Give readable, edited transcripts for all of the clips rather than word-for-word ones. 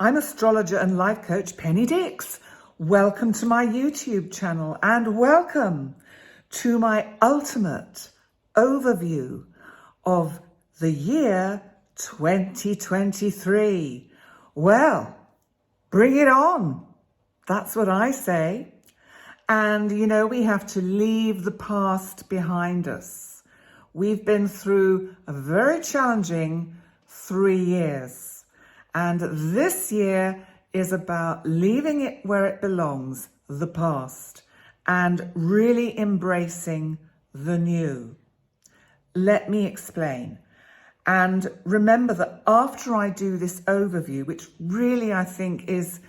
I'm astrologer and life coach Penny Dix. Welcome to my YouTube channel and welcome to my ultimate overview of the year 2023. Well, bring it on. That's what I say. And you know, we have to leave the past behind us. We've been through a very challenging 3 years. And this year is about leaving it where it belongs, the past, and really embracing the new. Let me explain. And remember that after I do this overview, which really I think is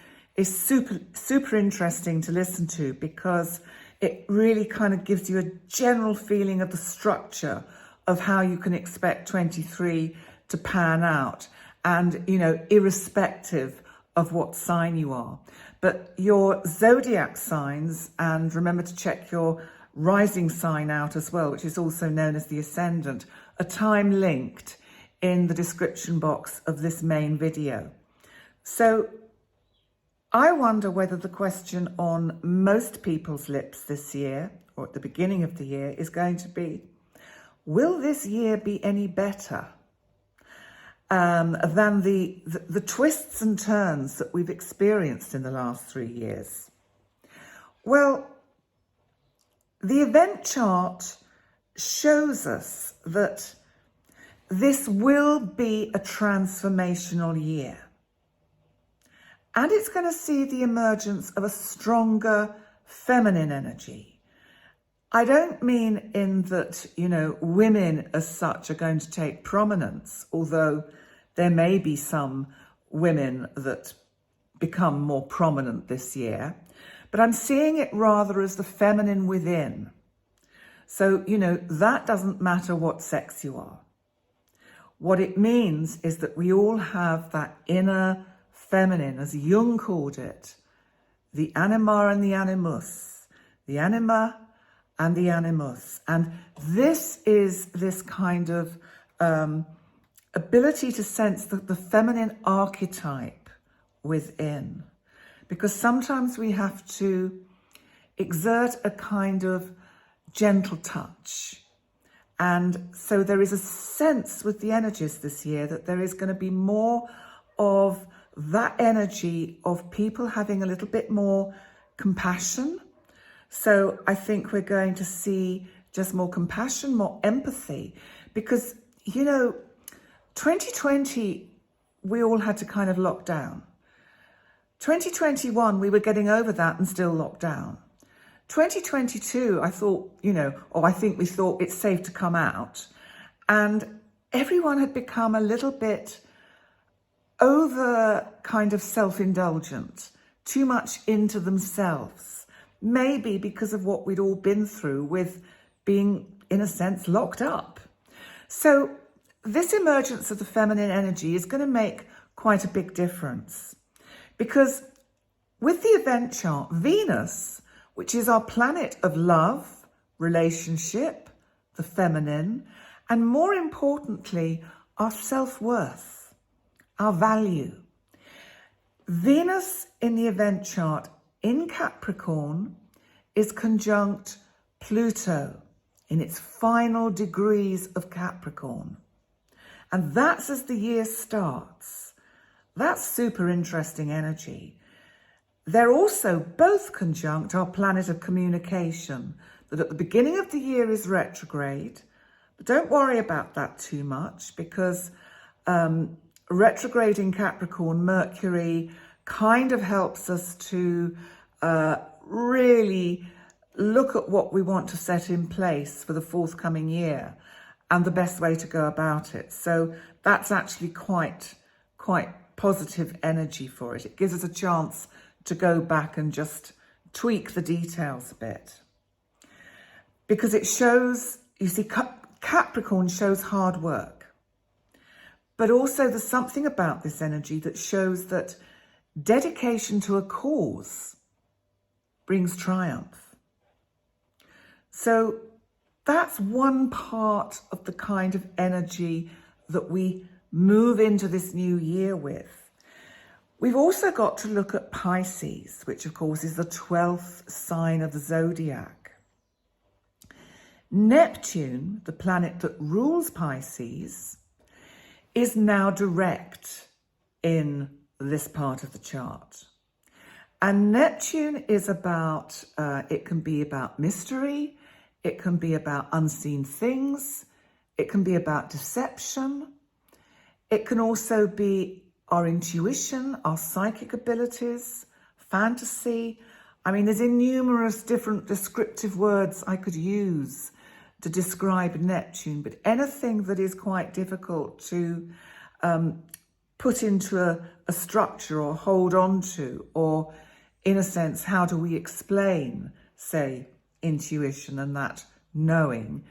super interesting to listen to, because it really kind of gives you a general feeling of the structure of how you can expect 23 to pan out. And, you know, irrespective of what sign you are. But your zodiac signs, and remember to check your rising sign out as well, which is also known as the ascendant, are time linked in the description box of this main video. So I wonder whether the question on most people's lips this year, or at the beginning of the year, is going to be, will this year be any better than the twists and turns that we've experienced in the last 3 years? Well, the event chart shows us that this will be a transformational year. And it's going to see the emergence of a stronger feminine energy. I don't mean in that, you know, women as such are going to take prominence, although there may be some women that become more prominent this year. But I'm seeing it rather as the feminine within. So, you know, that doesn't matter what sex you are. What it means is that we all have that inner feminine, as Jung called it, the anima and the animus, the anima and the animus. And this is this kind of ability to sense the feminine archetype within. Because sometimes we have to exert a kind of gentle touch. And so there is a sense with the energies this year that there is going to be more of that energy of people having a little bit more compassion. So I think we're going to see just more compassion, more empathy, because, you know, 2020, we all had to kind of lock down. 2021, we were getting over that and still locked down. 2022, I thought, you know, or I think we thought it's safe to come out. And everyone had become a little bit over kind of self-indulgent, too much into themselves. Maybe because of what we'd all been through with being, in a sense, locked up. So this emergence of the feminine energy is going to make quite a big difference. Because with the event chart, Venus, which is our planet of love, relationship, the feminine, and more importantly, our self-worth, our value. Venus in the event chart in Capricorn is conjunct Pluto in its final degrees of Capricorn. And that's as the year starts. That's super interesting energy. They're also both conjunct our planet of communication, that at the beginning of the year is retrograde. But don't worry about that too much, because retrograde in Capricorn, Mercury, kind of helps us to really look at what we want to set in place for the forthcoming year and the best way to go about it. So that's actually quite positive energy for it. It gives us a chance to go back and just tweak the details a bit. Because it shows, you see, Capricorn shows hard work. But also there's something about this energy that shows that dedication to a cause brings triumph. So that's one part of the kind of energy that we move into this new year with. We've also got to look at Pisces, which of course is the 12th sign of the zodiac. Neptune, the planet that rules Pisces, is now direct in this part of the chart. And Neptune is about, it can be about mystery, it can be about unseen things, it can be about deception, it can also be our intuition, our psychic abilities, fantasy. I mean, there's numerous different descriptive words I could use to describe Neptune, but anything that is quite difficult to put into a structure or hold on to, or in a sense, how do we explain, say, intuition and that knowing,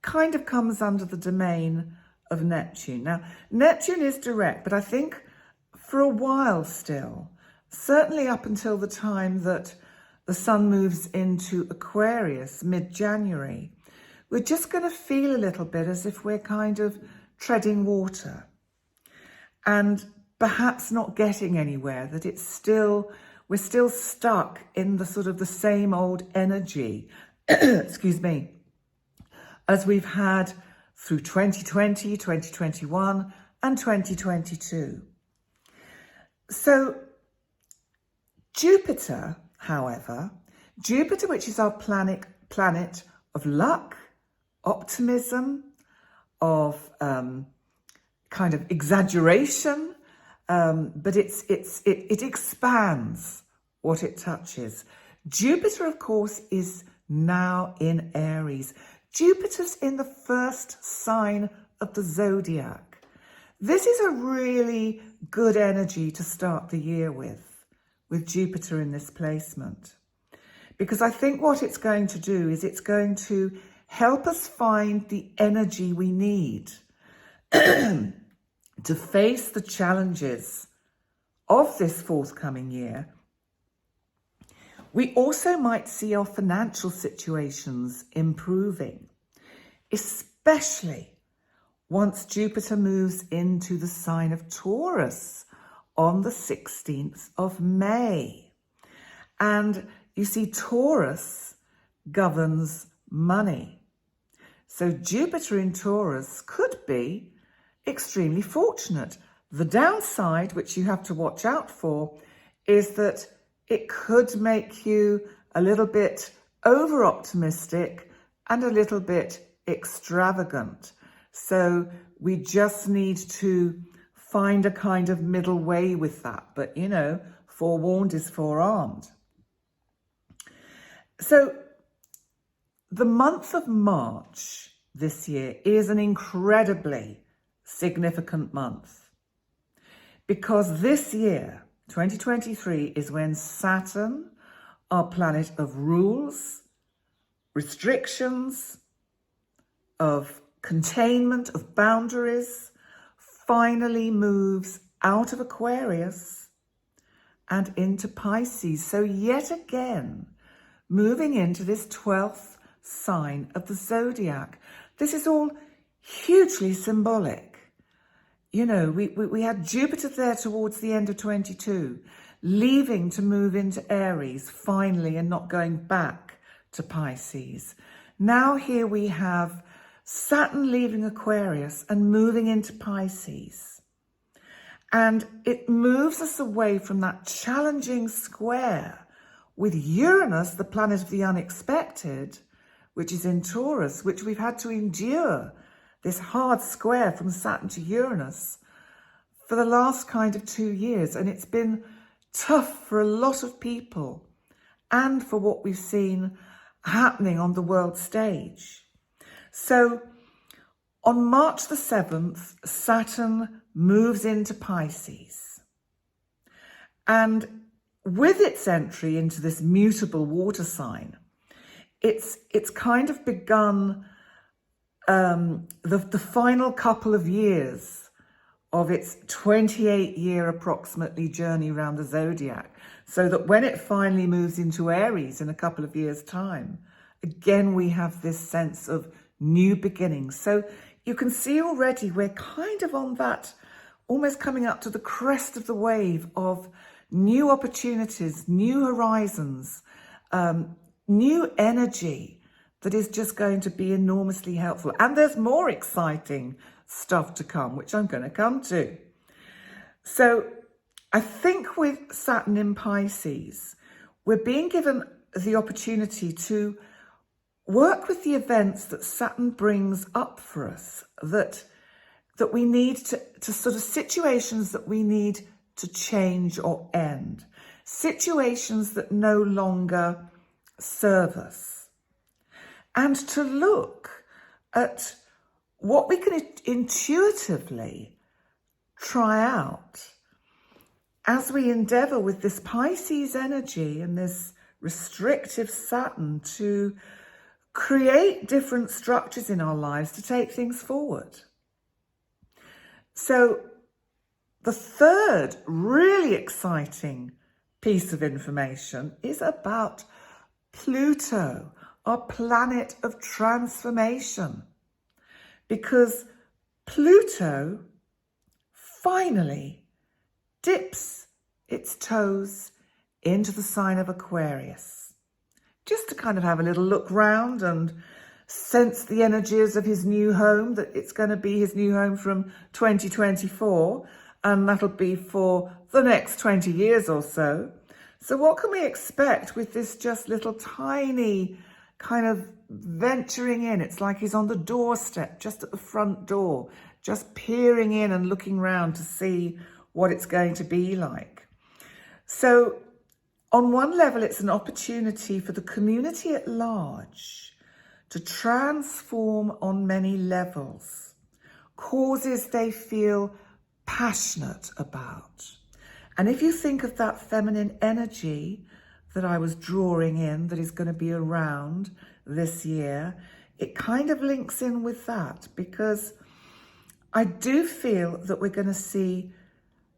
kind of comes under the domain of Neptune. Now, Neptune is direct, but I think for a while still, certainly up until the time that the sun moves into Aquarius, mid-January, we're just going to feel a little bit as if we're kind of treading water and perhaps not getting anywhere, that we're still stuck in the sort of the same old energy, excuse me, as we've had through 2020, 2021 and 2022. So Jupiter, however, which is our planet of luck, optimism, of kind of exaggeration, but it expands what it touches. Jupiter, of course, is now in Aries. Jupiter's in the first sign of the zodiac. This is a really good energy to start the year with Jupiter in this placement. Because I think what it's going to do is it's going to help us find the energy we need to face the challenges of this forthcoming year. We also might see our financial situations improving, especially once Jupiter moves into the sign of Taurus on the 16th of May. And you see, Taurus governs money. So Jupiter in Taurus could be extremely fortunate. The downside, which you have to watch out for, is that it could make you a little bit over-optimistic and a little bit extravagant. So we just need to find a kind of middle way with that. But, you know, forewarned is forearmed. So the month of March this year is an incredibly significant month, because this year, 2023, is when Saturn, our planet of rules, restrictions, of containment, of boundaries, finally moves out of Aquarius and into Pisces. So yet again, moving into this 12th sign of the zodiac. This is all hugely symbolic. You know, we had Jupiter there towards the end of 22, leaving to move into Aries finally and not going back to Pisces. Now here we have Saturn leaving Aquarius and moving into Pisces. And it moves us away from that challenging square with Uranus, the planet of the unexpected, which is in Taurus, which we've had to endure this hard square from Saturn to Uranus for the last kind of 2 years. And it's been tough for a lot of people and for what we've seen happening on the world stage. So on March the 7th, Saturn moves into Pisces. And with its entry into this mutable water sign, it's kind of begun the final couple of years of its 28-year approximately journey around the zodiac, so that when it finally moves into Aries in a couple of years' time, again we have this sense of new beginnings. So you can see already we're kind of on that almost coming up to the crest of the wave of new opportunities, new horizons, new energy that is just going to be enormously helpful. And there's more exciting stuff to come, which I'm going to come to. So I think with Saturn in Pisces, we're being given the opportunity to work with the events that Saturn brings up for us, that we need to sort of situations that we need to change or end, situations that no longer serve us, and to look at what we can intuitively try out as we endeavour with this Pisces energy and this restrictive Saturn to create different structures in our lives to take things forward. So the third really exciting piece of information is about Pluto, our planet of transformation, because Pluto finally dips its toes into the sign of Aquarius, just to kind of have a little look round and sense the energies of his new home, that it's going to be his new home from 2024, and that'll be for the next 20 years or so. So what can we expect with this just little tiny kind of venturing in? It's like he's on the doorstep, just at the front door, just peering in and looking round to see what it's going to be like. So on one level, it's an opportunity for the community at large to transform on many levels, causes they feel passionate about. And if you think of that feminine energy that I was drawing in, that is going to be around this year, it kind of links in with that, because I do feel that we're going to see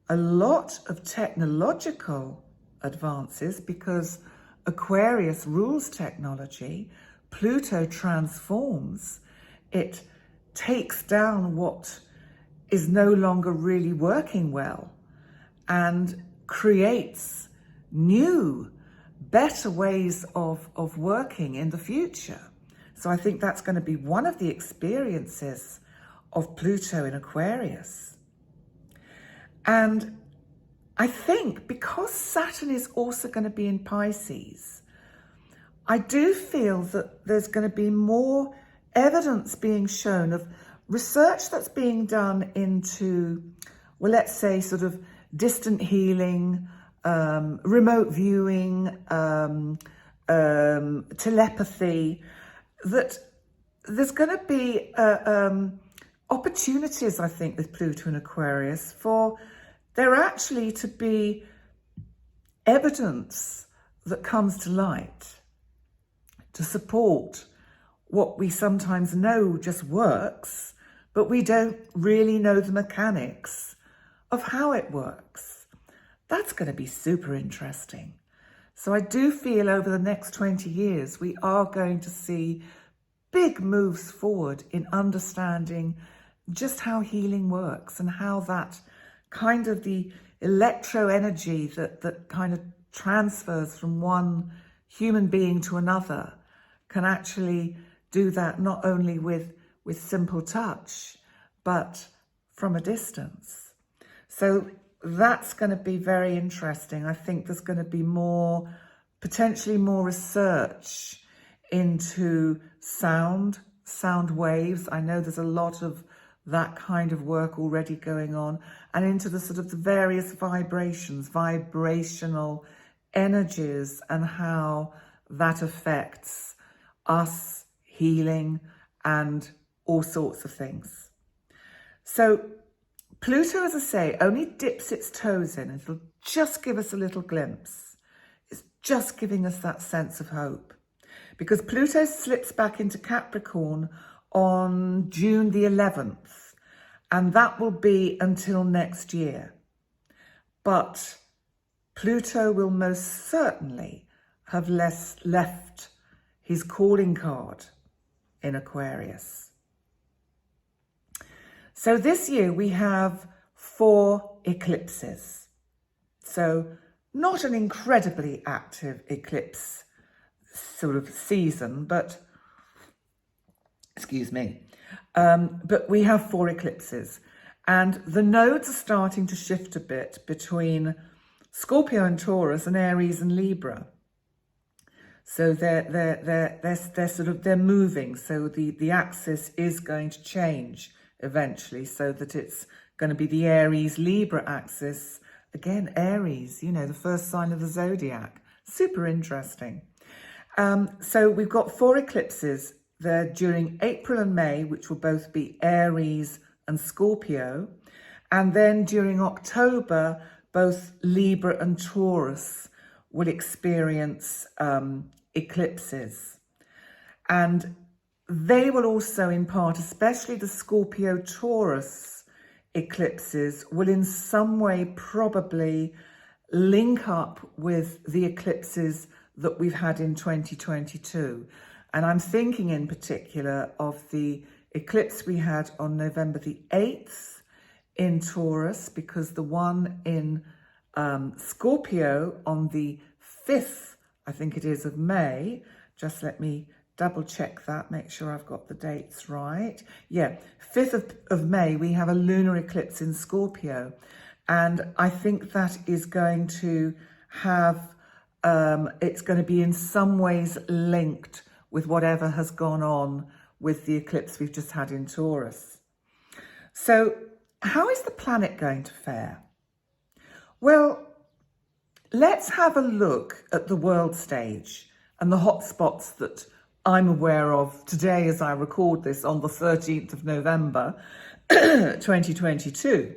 a lot of technological advances, because Aquarius rules technology. Pluto transforms. It takes down what is no longer really working well and creates new, better ways of working in the future. So I think that's going to be one of the experiences of Pluto in Aquarius. And I think because Saturn is also going to be in Pisces, I do feel that there's going to be more evidence being shown of research that's being done into, well, let's say sort of distant healing, remote viewing, telepathy, that there's going to be opportunities, I think, with Pluto and Aquarius for there actually to be evidence that comes to light to support what we sometimes know just works, but we don't really know the mechanics of how it works. That's going to be super interesting. So I do feel over the next 20 years, we are going to see big moves forward in understanding just how healing works and how that kind of the electro energy that kind of transfers from one human being to another can actually do that not only with simple touch, but from a distance. So that's going to be very interesting. I think there's going to be potentially more research into sound waves. I know there's a lot of that kind of work already going on, and into the sort of the various vibrational energies and how that affects us, healing, and all sorts of things. So Pluto, as I say, only dips its toes in. It'll just give us a little glimpse. It's just giving us that sense of hope, because Pluto slips back into Capricorn on June the 11th, and that will be until next year. But Pluto will most certainly have left his calling card in Aquarius. So this year we have 4 eclipses. So not an incredibly active eclipse sort of season, but, excuse me, but we have 4 eclipses. And the nodes are starting to shift a bit between Scorpio and Taurus and Aries and Libra. So they're moving. So the axis is going to change eventually, so that it's going to be the Aries Libra axis. Again, Aries, you know, the first sign of the zodiac. Super interesting. So we've got 4 eclipses there during April and May, which will both be Aries and Scorpio. And then during October, both Libra and Taurus will experience eclipses. And they will also, in part, especially the Scorpio-Taurus eclipses, will in some way probably link up with the eclipses that we've had in 2022. And I'm thinking in particular of the eclipse we had on November the 8th in Taurus, because the one in Scorpio on the 5th, I think it is, of May. Just let me double check that, make sure I've got the dates right. Yeah, 5th of May, we have a lunar eclipse in Scorpio. And I think that is going to have, it's going to be in some ways linked with whatever has gone on with the eclipse we've just had in Taurus. So how is the planet going to fare? Well, let's have a look at the world stage and the hotspots that I'm aware of today as I record this on the 13th of November, 2022,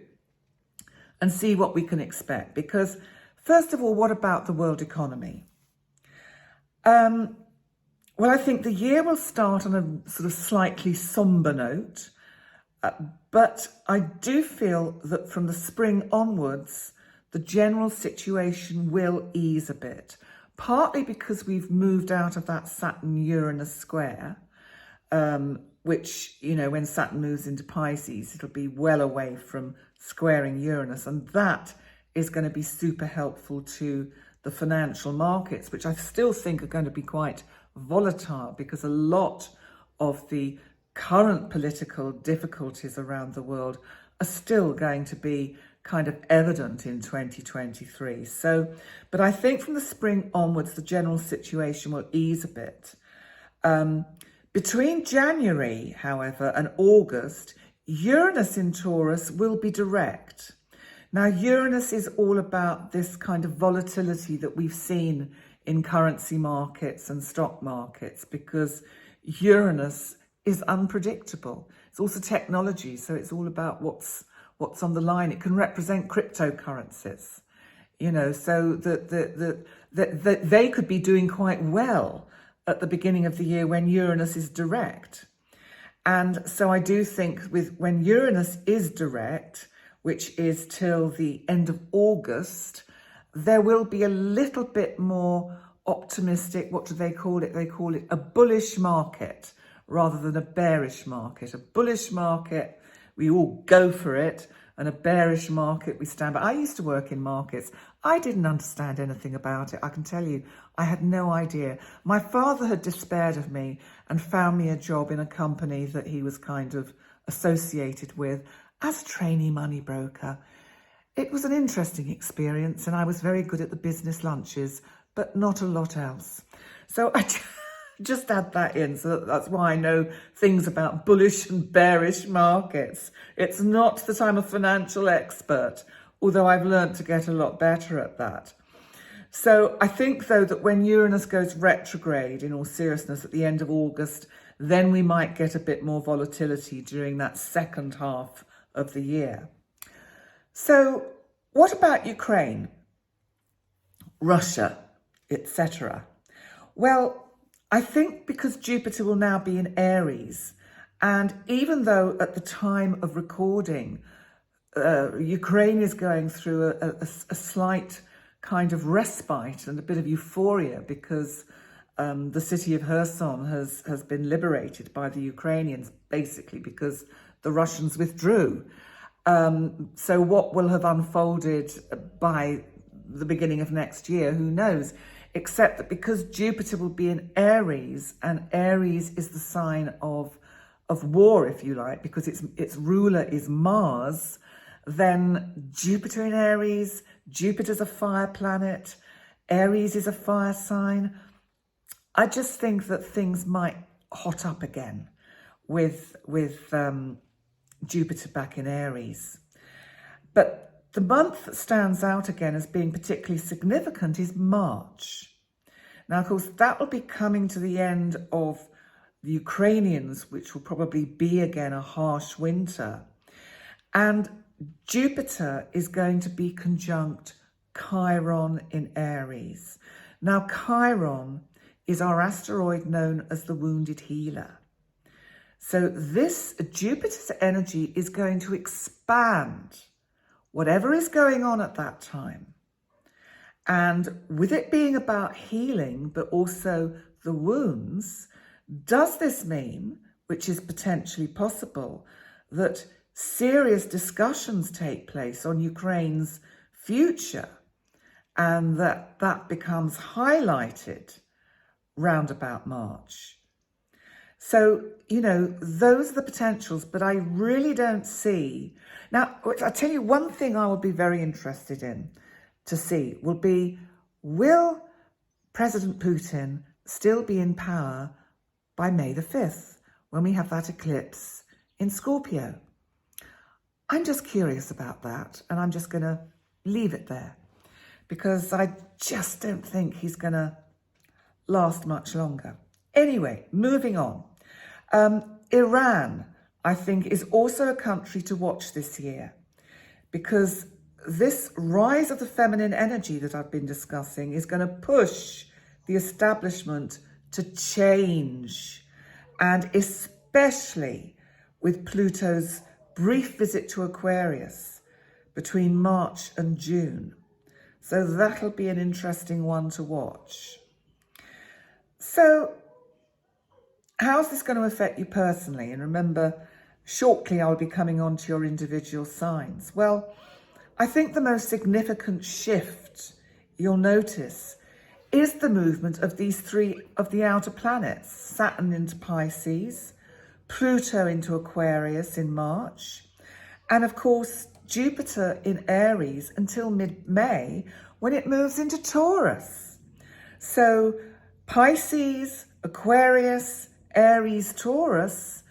and see what we can expect. Because, first of all, what about the world economy? Well, I think the year will start on a sort of slightly somber note, but I do feel that from the spring onwards, the general situation will ease a bit, partly because we've moved out of that Saturn-Uranus square, which, you know, when Saturn moves into Pisces, it'll be well away from squaring Uranus, and that is going to be super helpful to the financial markets, which I still think are going to be quite volatile, because a lot of the current political difficulties around the world are still going to be kind of evident in 2023. So, but I think from the spring onwards, the general situation will ease a bit. Between January, however, and August, Uranus in Taurus will be direct. Now, Uranus is all about this kind of volatility that we've seen in currency markets and stock markets, because Uranus is unpredictable. It's also technology, so it's all about what's on the line. It can represent cryptocurrencies, you know, so that they could be doing quite well at the beginning of the year when Uranus is direct. And so I do think when Uranus is direct, which is till the end of August, there will be a little bit more optimistic, what do they call it? They call it a bullish market rather than a bearish market. A bullish market, we all go for it, and a bearish market, we stand by. I used to work in markets. I didn't understand anything about it. I can tell you, I had no idea. My father had despaired of me and found me a job in a company that he was kind of associated with as a trainee money broker. It was an interesting experience, and I was very good at the business lunches, but not a lot else. So I just add that in. So that's why I know things about bullish and bearish markets. It's not that I'm a financial expert, although I've learned to get a lot better at that. So I think, though, that when Uranus goes retrograde, in all seriousness, at the end of August, then we might get a bit more volatility during that second half of the year. So what about Ukraine, Russia, etc.? Well, I think because Jupiter will now be in Aries, and even though at the time of recording, Ukraine is going through a slight kind of respite and a bit of euphoria, because the city of Kherson has been liberated by the Ukrainians, basically because the Russians withdrew. So what will have unfolded by the beginning of next year, who knows? Except that because Jupiter will be in Aries, and Aries is the sign of war, if you like, because its ruler is Mars, then Jupiter in Aries, Jupiter's a fire planet, Aries is a fire sign. I just think that things might hot up again with Jupiter back in Aries. But the month that stands out again as being particularly significant is March. Now, of course, that will be coming to the end of the Ukrainians, which will probably be again a harsh winter. And Jupiter is going to be conjunct Chiron in Aries. Now, Chiron is our asteroid known as the wounded healer. So this Jupiter's energy is going to expand whatever is going on at that time. And with it being about healing, but also the wounds, does this mean, which is potentially possible, that serious discussions take place on Ukraine's future and that becomes highlighted round about March? So, you know, those are the potentials, but I really don't see. Now, I'll tell you one thing I will be very interested in to see will be, will President Putin still be in power by May the 5th, when we have that eclipse in Scorpio? I'm just curious about that, and I'm just going to leave it there, because I just don't think he's going to last much longer. Anyway, moving on. Iran, I think, is also a country to watch this year, because this rise of the feminine energy that I've been discussing is going to push the establishment to change, and especially with Pluto's brief visit to Aquarius between March and June. So that'll be an interesting one to watch. So how's this going to affect you personally? And remember, shortly I'll be coming on to your individual signs. Well, I think the most significant shift you'll notice is the movement of these three of the outer planets: Saturn into Pisces, Pluto into Aquarius in March, and of course Jupiter in Aries until mid-May, when it moves into Taurus. So Pisces, Aquarius, Aries, Taurus,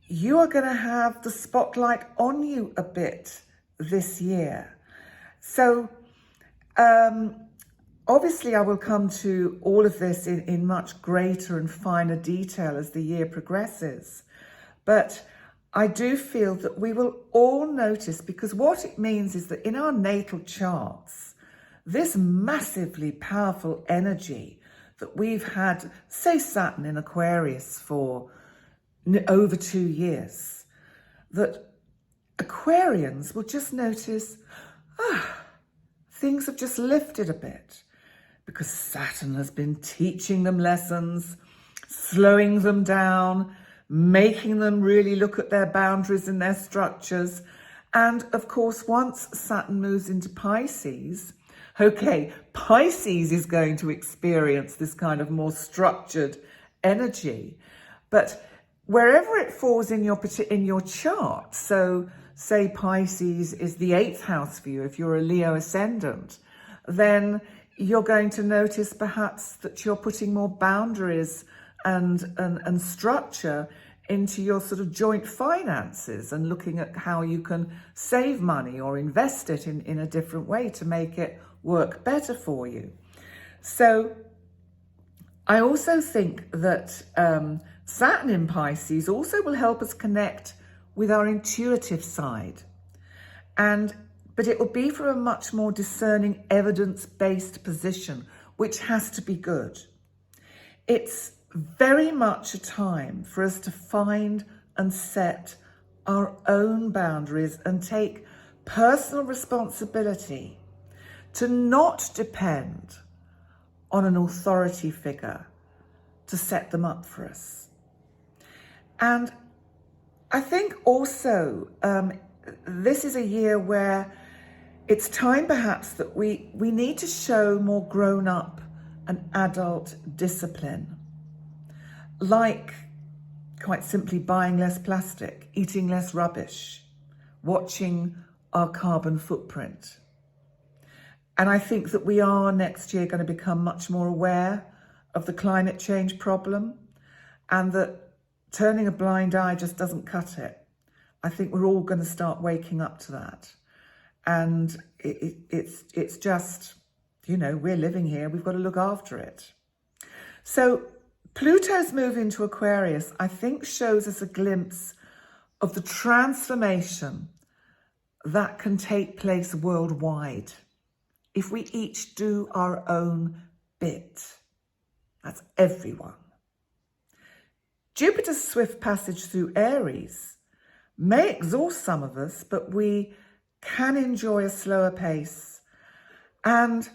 you are going to have the spotlight on you a bit this year. So obviously I will come to all of this in much greater and finer detail as the year progresses. But I do feel that we will all notice, because what it means is that in our natal charts, this massively powerful energy that we've had, say Saturn in Aquarius for over 2 years, that Aquarians will just notice, things have just lifted a bit, because Saturn has been teaching them lessons, slowing them down, making them really look at their boundaries and their structures. And of course, once Saturn moves into Pisces, okay, Pisces is going to experience this kind of more structured energy. But wherever it falls in your chart, so say Pisces is the 8th house for you, if you're a Leo ascendant, then you're going to notice perhaps that you're putting more boundaries and structure into your sort of joint finances, and looking at how you can save money or invest it in a different way to make it work better for you. So I also think that Saturn in Pisces also will help us connect with our intuitive side, but it will be from a much more discerning, evidence-based position, which has to be good. It's very much a time for us to find and set our own boundaries and take personal responsibility, to not depend on an authority figure to set them up for us. And I think also this is a year where it's time perhaps that we need to show more grown-up and adult discipline, like quite simply buying less plastic, eating less rubbish, watching our carbon footprint. And I think that we are next year going to become much more aware of the climate change problem, and that turning a blind eye just doesn't cut it. I think we're all going to start waking up to that. And it's just, you know, we're living here, we've got to look after it. So Pluto's move into Aquarius, I think, shows us a glimpse of the transformation that can take place worldwide if we each do our own bit. That's everyone. Jupiter's swift passage through Aries may exhaust some of us, but we can enjoy a slower pace and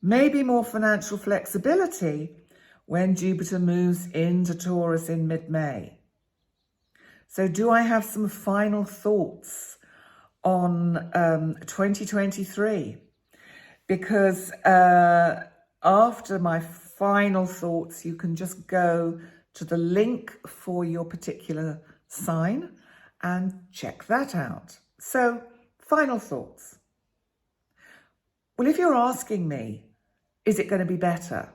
maybe more financial flexibility when Jupiter moves into Taurus in mid-May. So do I have some final thoughts on 2023? Because after my final thoughts, you can just go to the link for your particular sign and check that out. So, final thoughts. Well, if you're asking me, is it going to be better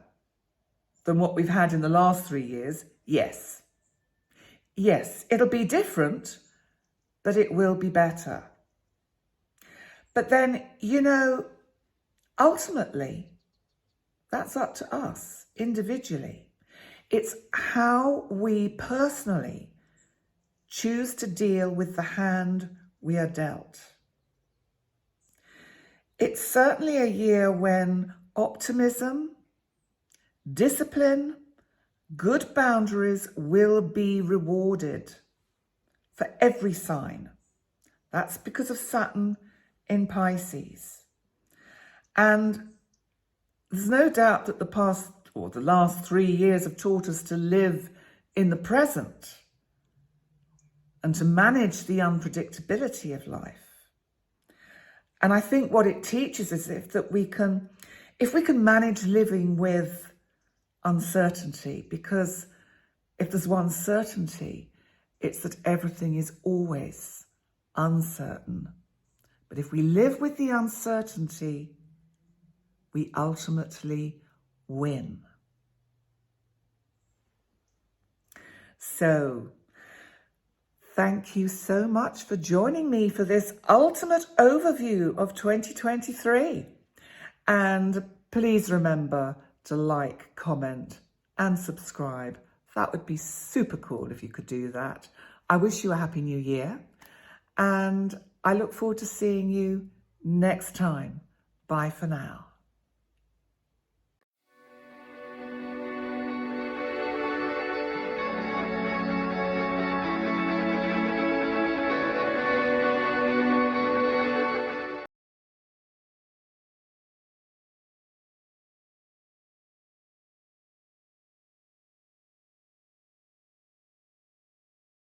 than what we've had in the last 3 years? Yes. Yes, it'll be different, but it will be better. But then, you know, ultimately, that's up to us individually. It's how we personally choose to deal with the hand we are dealt. It's certainly a year when optimism, discipline, good boundaries will be rewarded for every sign. That's because of Saturn in Pisces. And there's no doubt that the last 3 years have taught us to live in the present and to manage the unpredictability of life. And I think what it teaches is if we can manage living with uncertainty, because if there's one certainty, it's that everything is always uncertain. But if we live with the uncertainty, we ultimately win. So, thank you so much for joining me for this ultimate overview of 2023. And please remember to like, comment, and subscribe. That would be super cool if you could do that. I wish you a happy new year, and I look forward to seeing you next time. Bye for now.